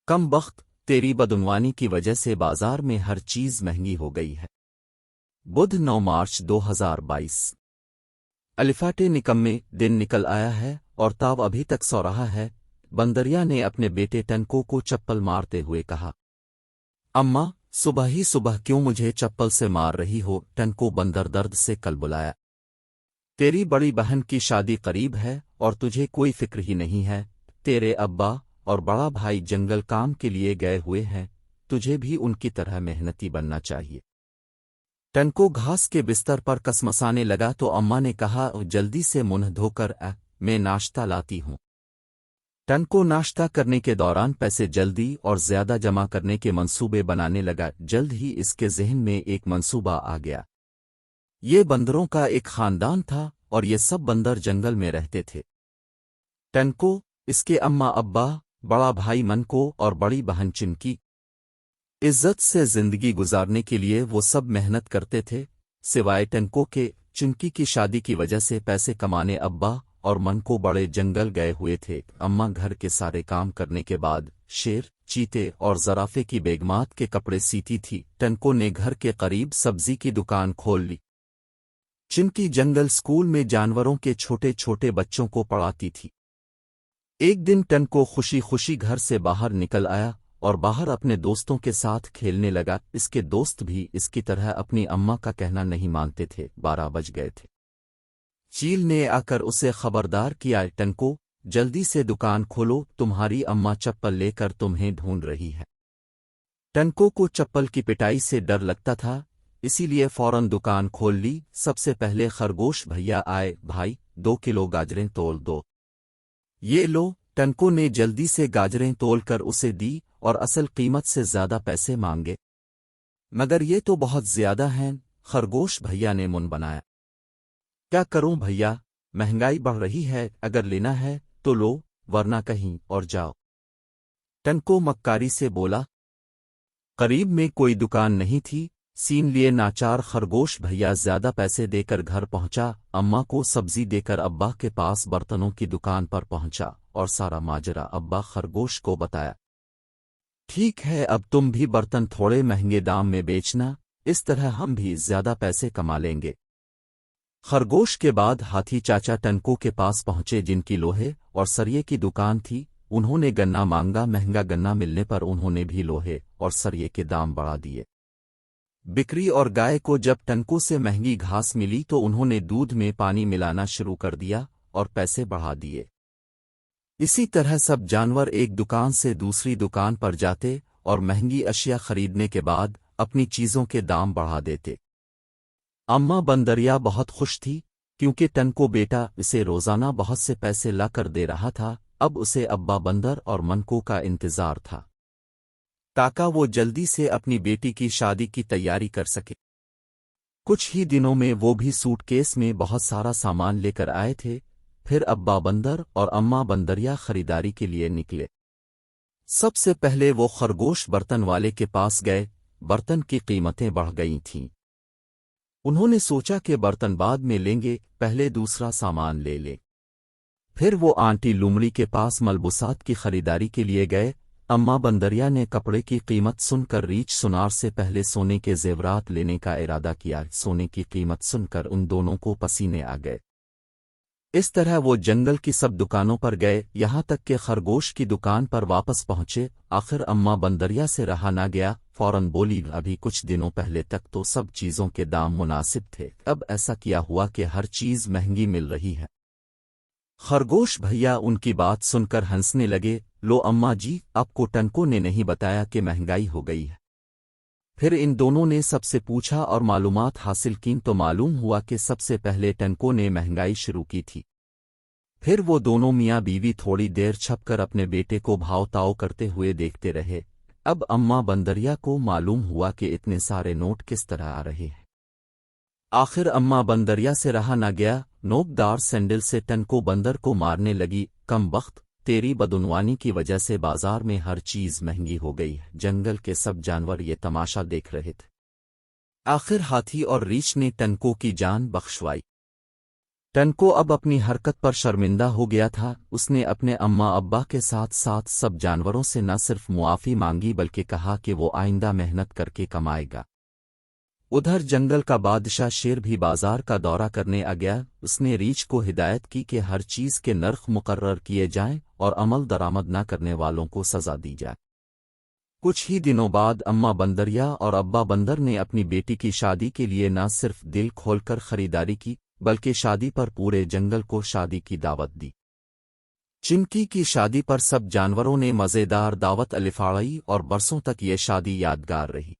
कम बख्त तेरी बदउनवानी की वजह से बाजार में हर चीज महंगी हो गई है। बुध 9 मार्च 2022। अलिफाटे निकम्मे दिन निकल आया है और ताव अभी तक सो रहा है। बंदरिया ने अपने बेटे टनको को चप्पल मारते हुए कहा, अम्मा सुबह ही सुबह क्यों मुझे चप्पल से मार रही हो? टनको बंदर दर्द से कल बुलाया। तेरी बड़ी बहन की शादी करीब है और तुझे कोई फिक्र ही नहीं है। तेरे अब्बा और बड़ा भाई जंगल काम के लिए गए हुए हैं, तुझे भी उनकी तरह मेहनती बनना चाहिए। टनको घास के बिस्तर पर कसमसाने लगा तो अम्मा ने कहा, जल्दी से मुंह धोकर मैं नाश्ता लाती हूँ। टनको नाश्ता करने के दौरान पैसे जल्दी और ज्यादा जमा करने के मंसूबे बनाने लगा। जल्द ही इसके ज़हन में एक मंसूबा आ गया। ये बंदरों का एक खानदान था और ये सब बंदर जंगल में रहते थे। टनको, इसके अम्मा अब्बा, बड़ा भाई मनको और बड़ी बहन चिनकी इज्जत से जिंदगी गुजारने के लिए वो सब मेहनत करते थे। सिवाय टनको के, चिनकी की शादी की वजह से पैसे कमाने अब्बा और मनको बड़े जंगल गए हुए थे। अम्मा घर के सारे काम करने के बाद शेर, चीते और जराफे की बेगमात के कपड़े सीती थी। टनको ने घर के करीब सब्जी की दुकान खोल ली। चिनकी जंगल स्कूल में जानवरों के छोटे छोटे बच्चों को पढ़ाती थी। एक दिन टनको खुशी खुशी घर से बाहर निकल आया और बाहर अपने दोस्तों के साथ खेलने लगा। इसके दोस्त भी इसकी तरह अपनी अम्मा का कहना नहीं मानते थे। 12 बज गए थे। चील ने आकर उसे खबरदार किया, टनको जल्दी से दुकान खोलो, तुम्हारी अम्मा चप्पल लेकर तुम्हें ढूंढ रही है। टनको को चप्पल की पिटाई से डर लगता था, इसीलिए फौरन दुकान खोल ली। सबसे पहले खरगोश भैया आए, भाई 2 किलो गाजरें तोल दो। ये लो। टनको ने जल्दी से गाजरें तोलकर उसे दी और असल कीमत से ज्यादा पैसे मांगे। मगर ये तो बहुत ज्यादा हैं, खरगोश भैया ने मुंह बनाया। क्या करूं भैया, महंगाई बढ़ रही है, अगर लेना है तो लो वरना कहीं और जाओ। टनको मक्कारी से बोला। करीब में कोई दुकान नहीं थी, सीन लिए नाचार खरगोश भैया ज्यादा पैसे देकर घर पहुंचा। अम्मा को सब्जी देकर अब्बा के पास बर्तनों की दुकान पर पहुंचा और सारा माजरा अब्बा खरगोश को बताया। ठीक है, अब तुम भी बर्तन थोड़े महंगे दाम में बेचना, इस तरह हम भी ज्यादा पैसे कमा लेंगे। खरगोश के बाद हाथी चाचा टनको के पास पहुंचे, जिनकी लोहे और सरिये की दुकान थी। उन्होंने गन्ना मांगा। महंगा गन्ना मिलने पर उन्होंने भी लोहे और सरिये के दाम बढ़ा दिए। बिक्री और गाय को जब टनको से महंगी घास मिली तो उन्होंने दूध में पानी मिलाना शुरू कर दिया और पैसे बढ़ा दिए। इसी तरह सब जानवर एक दुकान से दूसरी दुकान पर जाते और महंगी अशिया खरीदने के बाद अपनी चीजों के दाम बढ़ा देते। अम्मा बंदरिया बहुत खुश थी, क्योंकि टनको बेटा इसे रोजाना बहुत से पैसे ला कर दे रहा था। अब उसे अब्बा बंदर और मनको का इंतजार था, ताकि वो जल्दी से अपनी बेटी की शादी की तैयारी कर सके। कुछ ही दिनों में वो भी सूटकेस में बहुत सारा सामान लेकर आए थे। फिर अब्बा बंदर और अम्मा बंदरिया खरीदारी के लिए निकले। सबसे पहले वो खरगोश बर्तन वाले के पास गए। बर्तन की कीमतें बढ़ गई थीं। उन्होंने सोचा कि बर्तन बाद में लेंगे, पहले दूसरा सामान ले लें। फिर वो आंटी लुमड़ी के पास मलबूसात की खरीदारी के लिए गए। अम्मा बंदरिया ने कपड़े की कीमत सुनकर रीछ सुनार से पहले सोने के जेवरात लेने का इरादा किया। सोने की कीमत सुनकर उन दोनों को पसीने आ गए। इस तरह वो जंगल की सब दुकानों पर गए, यहाँ तक कि खरगोश की दुकान पर वापस पहुंचे। आखिर अम्मा बंदरिया से रहा ना गया, फौरन बोली, अभी कुछ दिनों पहले तक तो सब चीजों के दाम मुनासिब थे, अब ऐसा क्या हुआ कि हर चीज महंगी मिल रही है? खरगोश भैया उनकी बात सुनकर हंसने लगे। लो अम्मा जी, आपको टनको ने नहीं बताया कि महंगाई हो गई है। फिर इन दोनों ने सबसे पूछा और मालूमात हासिल की तो मालूम हुआ कि सबसे पहले टनको ने महंगाई शुरू की थी। फिर वो दोनों मियाँ बीवी थोड़ी देर छपकर अपने बेटे को भाव ताव करते हुए देखते रहे। अब अम्मा बंदरिया को मालूम हुआ कि इतने सारे नोट किस तरह आ रहे हैं। आखिर अम्मा बंदरिया से रहा न गया, नोकदार सैंडल से टनको बंदर को मारने लगी। कम बख्त, तेरी बदउनवानी की वजह से बाजार में हर चीज महंगी हो गई है। जंगल के सब जानवर ये तमाशा देख रहे थे। आखिर हाथी और रीछ ने टनको की जान बख्शवाई। ٹنکو اب اپنی حرکت پر شرمندہ ہو گیا تھا۔ اس نے اپنے اماں ابا کے ساتھ ساتھ سب جانوروں سے نہ صرف معافی مانگی بلکہ کہا کہ وہ آئندہ محنت کر کے کمائے گا۔ ادھر جنگل کا بادشاہ شیر بھی بازار کا دورہ کرنے آ گیا۔ اس نے ریچھ کو ہدایت کی کہ ہر چیز کے نرخ مقرر کیے جائیں اور عمل درآمد نہ کرنے والوں کو سزا دی جائے۔ کچھ ہی دنوں بعد اماں بندریا اور ابا بندر نے اپنی بیٹی کی شادی کے لیے نہ صرف دل کھول کر خریداری کی بلکہ شادی پر پورے جنگل کو شادی کی دعوت دی۔ چمکی کی شادی پر سب جانوروں نے مزیدار دعوت الفاڑی اور برسوں تک یہ شادی یادگار رہی۔